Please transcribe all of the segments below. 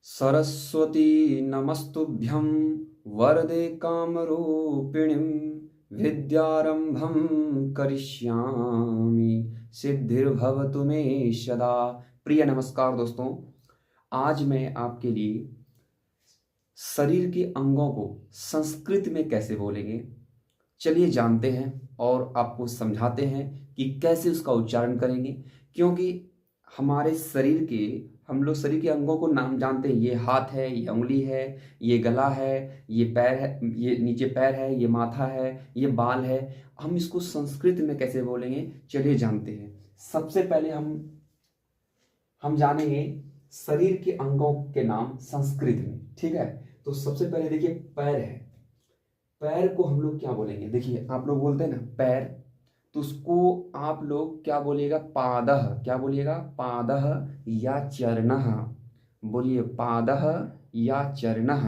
सरस्वती नमस्तुभ्यं वरदे कामरूपिणीं विद्यारंभं करिष्यामि सिद्धिर्भवतु मे सदा। प्रिय नमस्कार दोस्तों, आज मैं आपके लिए शरीर के अंगों को संस्कृत में कैसे बोलेंगे, चलिए जानते हैं और आपको समझाते हैं कि कैसे उसका उच्चारण करेंगे। क्योंकि हमारे शरीर के हम लोग शरीर के अंगों को नाम जानते हैं। ये हाथ है, ये उंगली है, ये गला है, ये पैर है, ये नीचे पैर है, ये माथा है, ये बाल है। हम इसको संस्कृत में कैसे बोलेंगे, चलिए जानते हैं। सबसे पहले हम जानेंगे शरीर के अंगों के नाम संस्कृत में, ठीक है। तो सबसे पहले देखिए, पैर है। पैर को हम लोग क्या बोलेंगे, देखिए आप लोग बोलते हैं ना पैर, तो उसको आप लोग क्या बोलिएगा, पादः। क्या बोलिएगा, पादः या चरणः। बोलिए पादः या चरणः।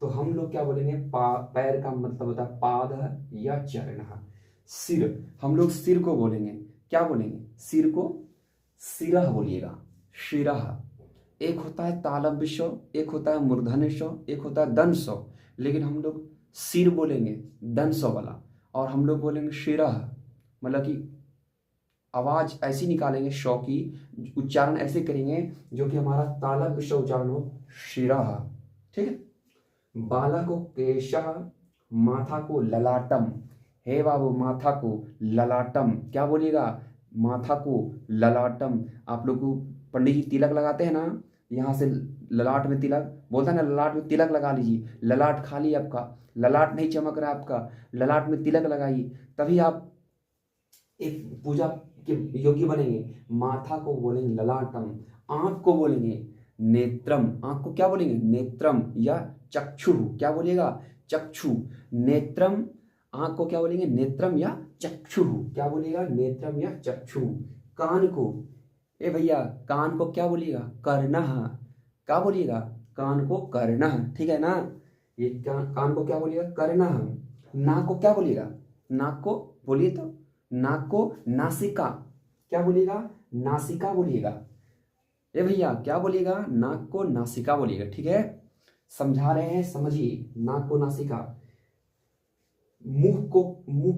तो हम लोग क्या बोलेंगे, पैर का मतलब होता है पादः या चरणः। सिर, हम लोग सिर को बोलेंगे, क्या बोलेंगे, सिर को सिरः बोलिएगा, शिरः। एक होता है तालव्य स्व, एक होता है मूर्धन्य स्व, एक होता है दंत स्व। लेकिन हम लोग सिर बोलेंगे दंत स्व वाला, और हम लोग बोलेंगे शिरः, मतलब कि आवाज ऐसी निकालेंगे, शौ की उच्चारण ऐसे करेंगे जो कि हमारा तालव्य स्व उच्चारण हो, शिरः, ठीक है। बाला को केशः, माथा को ललाटम। हे बाबू, माथा को ललाटम, क्या बोलिएगा, माथा को ललाटम। आप लोग को पंडित जी तिलक लगाते हैं ना, यहाँ से ललाट में तिलक बोलता है ना, ललाट में तिलक लगा लीजिए। ललाट खाली आपका, ललाट नहीं चमक रहा आपका, ललाट में तिलक लगाइए, तभी आप एक पूजा के योग्य बनेंगे। माथा को बोलेंगे ललाटम, आंख को बोलेंगे नेत्रम। आंख को क्या बोलेंगे, नेत्रम या चक्षु। क्या बोलिएगा, चक्षु। नेत्रम, आंख को क्या बोलेंगे, नेत्रम या चक्षु। क्या बोलिएगा, नेत्रम या चक्षु। कान को, ए भैया, कान को क्या बोलिएगा, कर्णः। क्या बोलिएगा, कान को कर्णः, ठीक है ना। ये कान को क्या बोलिएगा, कर्णः। नाक को क्या बोलिएगा, नाक को बोलिए तो, नाक को नासिका। क्या बोलिएगा, नासिका बोलिएगा। ए भैया क्या बोलिएगा, नाक को नासिका बोलिएगा, ठीक है। समझा रहे हैं, समझिए, नाक को नासिका। मुख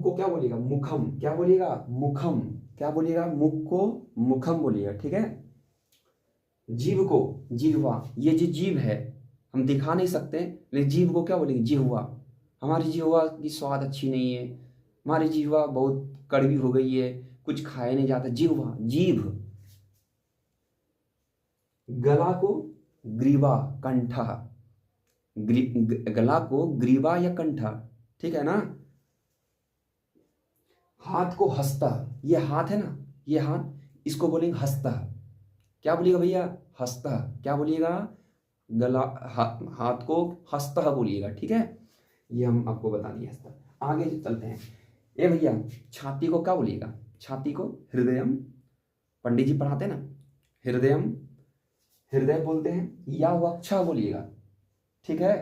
को क्या बोलिएगा, मुखम। क्या बोलिएगा, मुखम। क्या बोलिएगा, मुख को मुखम बोलिएगा, ठीक है। जीभ को जिह्वा। ये जो जीभ है हम दिखा नहीं सकते, लेकिन जीभ को क्या बोलेंगे, जिह्वा। हमारी जिह्वा की स्वाद अच्छी नहीं है, हमारी जिह्वा बहुत कड़वी हो गई है, कुछ खाया नहीं जाता, जिह्वा, जीभ। गला को ग्रीवा, कंठा। गला को ग्रीवा या कंठा, ठीक है ना। हाथ को हस्ता। ये हाथ है ना, ये हाथ, इसको बोलेंगे हस्ता। क्या बोलिएगा भैया, हस्ता। क्या बोलिएगा, गला हाथ को हस्ता बोलिएगा, ठीक है। ये हम आपको बता दिए हस्ता। आगे चलते हैं। ए भैया, छाती को क्या बोलिएगा, छाती को हृदयम। पंडित जी पढ़ाते हैं ना, हृदयम, हृदय बोलते हैं, या वक्षा बोलिएगा, ठीक है।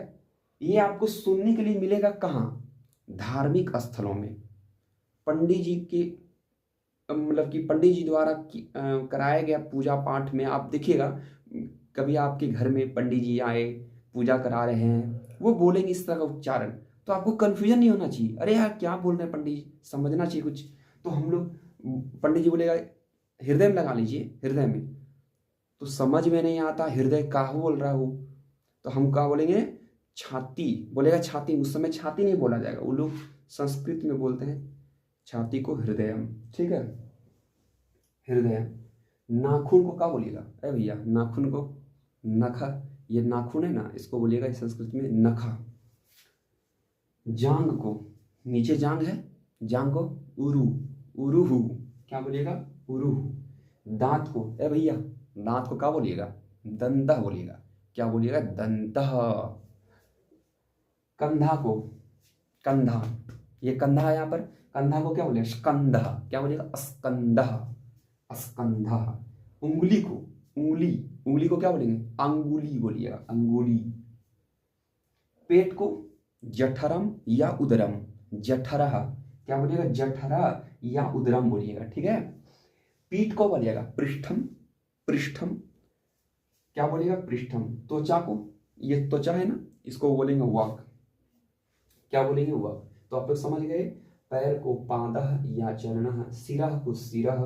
ये आपको सुनने के लिए मिलेगा कहाँ, धार्मिक स्थलों में। पंडित जी के मतलब कि पंडित जी द्वारा कराया गया पूजा पाठ में आप देखिएगा, कभी आपके घर में पंडित जी आए, पूजा करा रहे हैं, वो बोलेंगे इस तरह का उच्चारण, तो आपको कन्फ्यूजन नहीं होना चाहिए, अरे यार क्या बोल रहे हैं पंडित जी, समझना चाहिए कुछ। तो हम लोग, पंडित जी बोलेगा हृदय में लगा लीजिए, हृदय में, तो समझ में नहीं आता हृदय का बोल रहा हो, तो हम क्या बोलेंगे, छाती बोलेगा, छाती। उस समय छाती नहीं बोला जाएगा, वो लोग संस्कृत में बोलते हैं छाती को हृदयम, ठीक है, हृदय। नाखून को क्या बोलिएगा, अरे भैया, नाखून को नख। ये नाखून है ना, इसको बोलिएगा संस्कृत में नखा। जांग को, नीचे जांग है, जांग को उरु, उरुहु। क्या बोलिएगा, उरुहु। दांत को, अरे भैया, दांत को क्या बोलिएगा, दंतः बोलिएगा। क्या बोलिएगा, दंतः। कंधा को, कंधा, ये कंधा है यहाँ पर, कंधा को क्या बोलिएगा, स्कंधा। क्या बोलिएगा, स्कंधा, स्कंधा। उंगली को, उंगली, उंगली को क्या बोलेंगे, अंगुली बोलिएगा, अंगुली। पेट को जठरम या उदरम, जठरः। क्या बोलिएगा, जठरा या उदरम बोलिएगा, ठीक है। पीठ को बोलिएगा पृष्ठम, पृष्ठम। क्या बोलेगा? पृष्ठम। त्वचा को, ये त्वचा है ना, इसको बोलेंगे वक। क्या बोलेंगे? वक। तो आप लोग समझ गए। पैर को पादः या चरणः, सिरः को शिरः,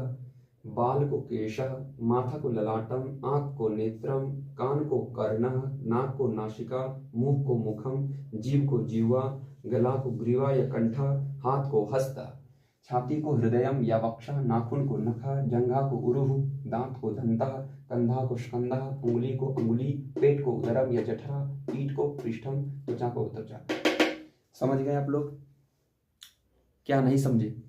बाल को केशः, माथा को ललाटम, आंख को नेत्रम, कान को कर्णः, नाक को नासिका, मुंह को मुखम, जीभ को जीवा, गला को ग्रीवा या कंठा, हाथ को हस्त, छाती को हृदयम या वक्षा, नाखून को नखा, जंघा को उरुह, दांत को दंतः, कंधा को स्कंदः, उंगली को अंगुली, पेट को उदरम या जठरा, पीठ को पृष्ठम, त्वचा को त्वचा। समझ गए आप लोग? क्या नहीं समझे?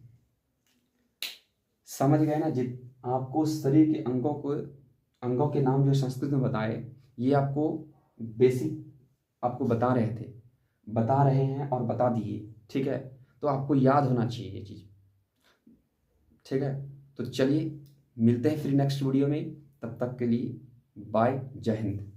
समझ गए ना? आपको शरीर के अंगों के नाम जो संस्कृत में बताए, ये आपको बेसिक आपको बता रहे हैं और बता दिए, ठीक है? तो आपको याद होना चाहिए ये चीज़, ठीक है? तो चलिए मिलते हैं फिर नेक्स्ट वीडियो में, तब तक के लिए बाय, जय हिंद।